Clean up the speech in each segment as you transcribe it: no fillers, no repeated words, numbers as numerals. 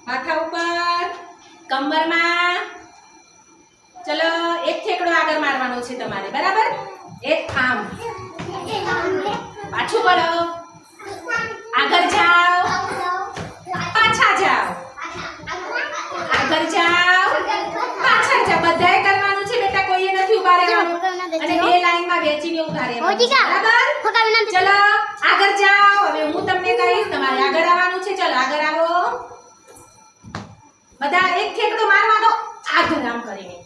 માથા ઉપર, કમરમાં. ચલો એક ઠેકડો આગળ મારવાનો છે તમારે, બરાબર? એક આમ. પાછું વળો. આગળ જાઓ. પાછા જાઓ. આગળ જાઓ. પાછા જાઓ. બધાએ કરવાનું છે બેટા, કોઈએ નથી ઊભા રહેવાનું. અને બે લાઈનમાં વેચીને ઊભા રહેવાનું. બરાબર? ચલો આગળ જાઓ. હવે હું તમને કહીશ, તમારે આગળ આવવાનું છે. ચલો આગળ આવો. બધા એક ઠેકડો મારવાનો આગળ આમ કરીને,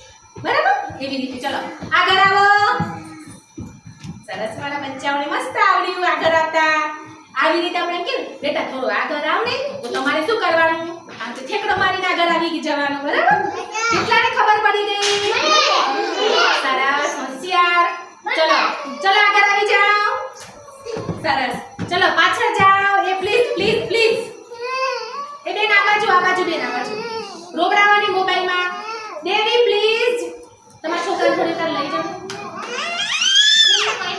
બરાબર? એવી રીતે ચલો આગળ આવો. સરસ, મારા બચ્ચાઓને મસ્ત આવડ્યું આગળ આવતા. આવી રીતે આપણે કેમ બેટા થોડું આગળ આવને તો તમારે શું કરવાનું? આમ તો ઠેકડો મારીને આગળ આવી જવાનું, બરાબર? કેટલાને ખબર પડી ગઈ? સરસ, હોશિયાર. ચલો ચલો આગળ આવી જાઓ. સરસ, ચલો પાછળ જાઓ. એ પ્લીઝ પ્લીઝ પ્લીઝ. એ બેન આ બાજુ બેન આ બાજુ. રોબરાવાની મોબાઈલમાં. દેવી પ્લીઝ તમારા છોકરાને થોડી વાર લઈ જાઓ.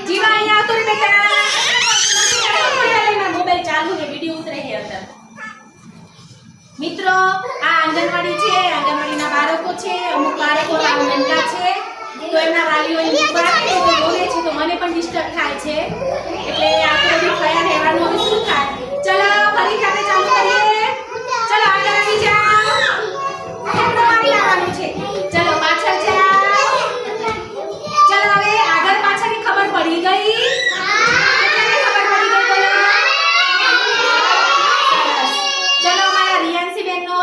જીવા અહીંયા આવતો રે બેટા. મોબાઈલ ચાલુ છે, વિડિયો ઉતરે છે અંદર. મિત્રો આ આંગણવાડી છે, આંગણવાડીના બાળકો છે. અમુક બાળકો નાના છે તો એમના વાલીઓ એની વાત બોલે છે તો મને પણ ડિસ્ટર્બ થાય છે, એટલે આ તો બધું થયા રહેવાનું. હવે શું થાય? ચલો ફરી આપણે ચાલુ કરીએ. ચલો આગળ આવી જાઓ. ઠેકડો મારી આવવાનું છે. ચલો પાછળ જાઓ. ચલો હવે આગળ પાછળની ખબર પડી ગઈ? કેટલાને ખબર પડી ગઈ બોલો? ચલો મારા રિયાન્સી બેનનો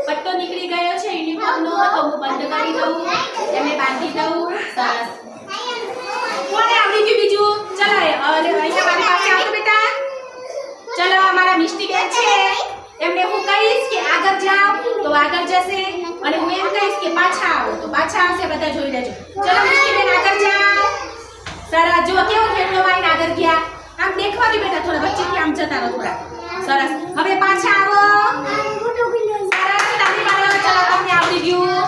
પટ્ટો નીકળી ગયો છે યુનિફોર્મનો, તો હું બંધ કરી દઉં, એમને બાંધી દઉં. સરસ. કોને આવડી ગયું બીજું? ચલો અહીંયા મારી પાસે આવો બેટા. ચલો અમારા મિષ્ટી બેન છે, એમને હું કહીશ કે આગળ જાઓ તો આગળ જશે, અને હું એમ કહીશ કે પાછા આવો તો પાછા આવશે. બધા જોઈ લેજો. ચલો મિષ્ટી બેન આગળ જાઓ. સરસ, જો કેવો ઠેકડો મારીને આગળ ગયા. આમ દેખવા દો બેટા, થોડા વચ્ચેથી આમ જતા રહો થોડા. સરસ, હવે પાછા આવો. સરસ, તાળી મારો. ચલો તમને આવડી ગયું.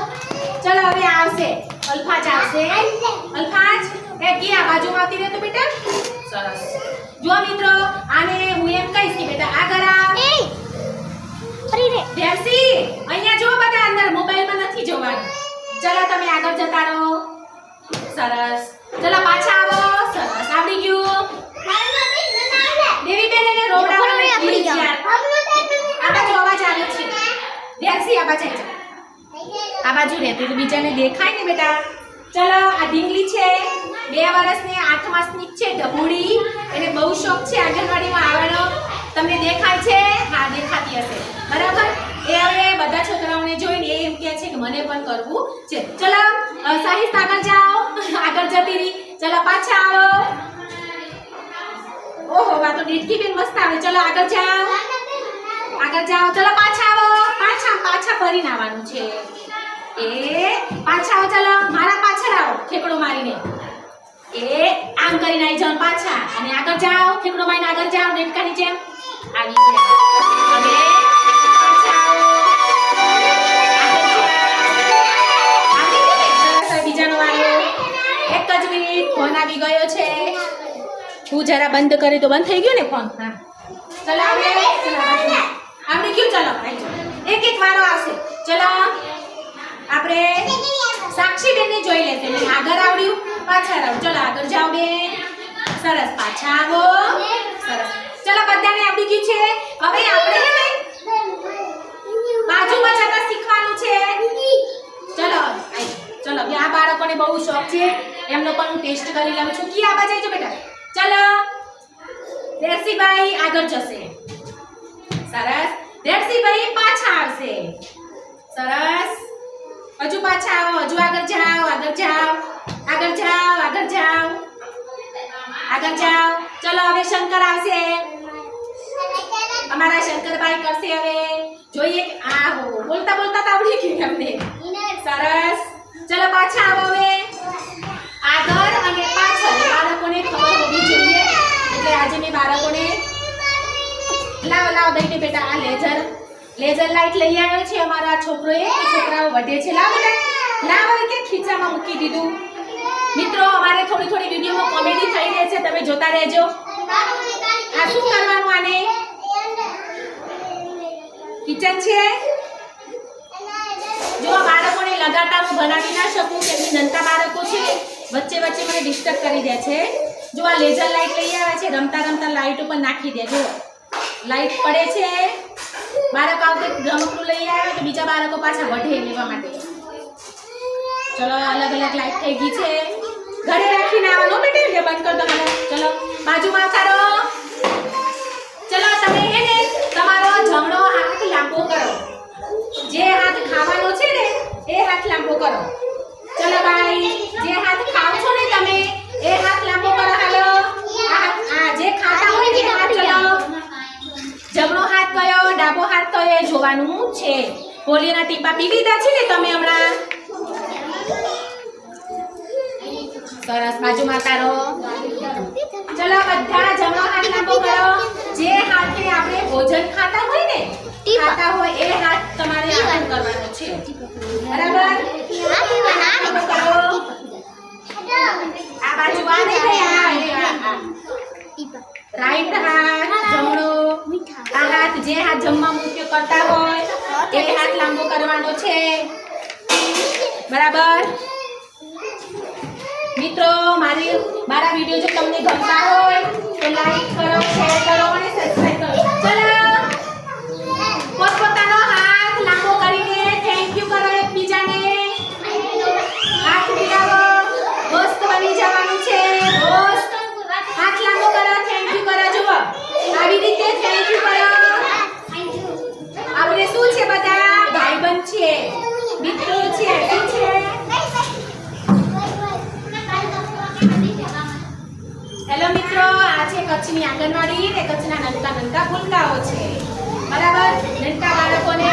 ચલો હવે આવશે અલ્ફાજ આવશે. અલ્ફાજ એ ગયા બાજુમાં આવતી રહે તો બેટા. સરસ. જો મિત્રો આને હું એમ કહીશ કે બેટા આગળ આવ. ડેરસી અહીંયા જો બધા અંદર, મોબાઈલમાં નથી જોવાનું. ચલો તમે આગળ જતા રહો. સરસ, ચલો પાછા આવો. સરસ, આવડી ગયું. દેવી બેન એને રોવડાવવાની આપણી યાર. આ બાજુ અવાજ આવે છે. ડેરસી આ બાજુ આવી જા. આ બાજુ રહેતી તો બીજાને દેખાય ને બેટા. ચલો આ ઢીંગલી છે, 2 વર્ષની 8 માસની છે, ઢબુડી. એને બહુ શોખ છે આંગણવાડીમાં આવવાનો. તમને દેખાય છે? હા દેખાતી હશે, બરાબર? એ હવે બધા છોકરાઓને જોઈને એમ કહે છે કે મને પણ કરવું છે. ચલો સાહિસ્ત આગળ જાઓ. આગળ જતી રહી. ચલો પાછા આવો. ઓહો વા તો ડીટકી બેન મસ્ત આવે. ચલો આગળ જાઓ. આગળ જાઓ. ચલો પાછા આવો. પાછા ફરીને આવવાનું છે. એ પાછા આવો. ચલો મારા પાછળ આવો ઠેકડો મારીને. એ આમ કરીને આવી જાઓ પાછા, અને આગળ જાઓ. ઠેકડો મારીને આગળ જાઓ. ડેટકાની જેમ આવી જાઓ. હવે પાછા આવો. આગળ જાઓ. બીજાનો વારો. એક જ મિનિટ, ફોન આવી ગયો છે. હું જરા બંધ કરી તો બંધ થઈ ગયો ને ફોન. હા ચલો હવે આપણે ક્યું? ચલો આવી જાઓ. એક વારો આવશે. ચલો આપણે સાક્ષીબેનને જોઈ લેશે. આગળ આવડ્યું, પાછળ આવો. ચલો આગળ જાઓ બેન. સરસ, પાછા આવો. સરસ. ચલો બધાને આવડી ગયું છે. હવે આપણે બાજુમાં જતા શીખવાનું છે. ચલો ચલો આ બાળકોને બહુ શોખ છે, એમનો પણ હું ટેસ્ટ કરી લઉં છું. કી આ બાજુ આવજો બેટા. ચલો દેરસીભાઈ આગળ જશે. સરસ. દેરસીભાઈ પાછા આવશે. સરસ. હજુ પાછા આવો. હજુ આગળ જાઓ. આગળ જાઓ. આગળ જાઓ. આગળ જાઓ. આગળ જાઓ. ચલો હવે શંકર આવશે. અમારા શંકરભાઈ કરશે. હવે જોઈએ. આ હો બોલતા બોલતા તો આવડી ગયું અમને. સરસ. ચલો પાછા આવો. હવે આગળ અને પાછળ બાળકોને ખબર હોવી જોઈએ, એટલે આજે મેં બાળકોને લાવ દઈને બેટા આ લેઝર લાઈટ લઈ આવ્યો છે અમારા છોકરોએ. છોકરાઓ વધે છે. લાવ બેટા લાવ. હવે કે ખીચામાં મૂકી દીધું. મિત્રો અમારે થોડી થોડી વિડીયોમાં કોમેડી થઈ રહે છે, તમે જોતા રહેજો. આ શું કરવાનું? આને કિચન છે. લગાતાર હું ભણાવી ના શકું કેમ કે નાના બાળકો છે વચ્ચે વચ્ચે મને ડિસ્ટર્બ કરી દે છે. જો આ લેઝર લાઇટ લઈ આવ્યા છે, રમતા રમતા લાઇટ ઉપર નાખી દે. જો લાઇટ પડે છે, બાળક આવતે રમકડું લઈ આવે તો બીજા બાળકો પાછા વઢે લેવા માટે. ચલો અલગ અલગ લાઇટ થઈ ગઈ છે. ઘરે રાખીને આવવાનું બેટે, જે બંધ કર દો. ચલો બાજુમાં કરો. ચલો તમે હે ને તમારો જમણો હાથ લાંબો કરો. જે હાથ ખાવાનો છે ને એ હાથ લાંબો કરો. ચલો ભાઈ, જે હાથ ખાવ છો ને તમે એ હાથ લાંબો કરો. હાલો આ જે ખાતા હોય ને હાથ. ચલો જમણો હાથ કયો, ડાબો હાથ કયો એ જોવાનું છે. પોલિયોના ટીપા પી લીધા છે ને તમે હમણાં? સરસ, બાજુમાં તારો. ચલો બધા જમણો હાથ લાંબો કરો. જે હાથે આપણે ભોજન ખાતા હોય ને એ હાથ તમારે આગળ કરવાનો છે. બરાબર? આ બાજુ આને રાઈટ હાથ જમણો. આ હાથ જે હાથ જમવામાં ઉપયોગ કરતા હોય એ હાથ લાંબો કરવાનો છે. બરાબર? મિત્રો, મારા વિડિયો જો તમને ગમતા હોય તો લાઈક કરો, શેર કરો અને સબસ્ક્રાઇબ કરો. ચલો પોતપોતાનો હાથ લાંબો કરીને થેન્ક યુ કરો એકબીજાને. હાથ મિલાવો. દોસ્ત બની જવાનું છે. દોસ્ત હાથ લાંબો કરો, થેન્ક યુ કરો. જુઓ આવી રીતે થેન્ક યુ કરો. આપણે શું છે? બધા ભાઈબંધ છે, મિત્રો છે. શું છે? હેલો મિત્રો, આ છે કચ્છની આંગણવાડી ને કચ્છના નનકા નનકા ભૂલકાઓ છે. બરાબર? નનકા બાળકોને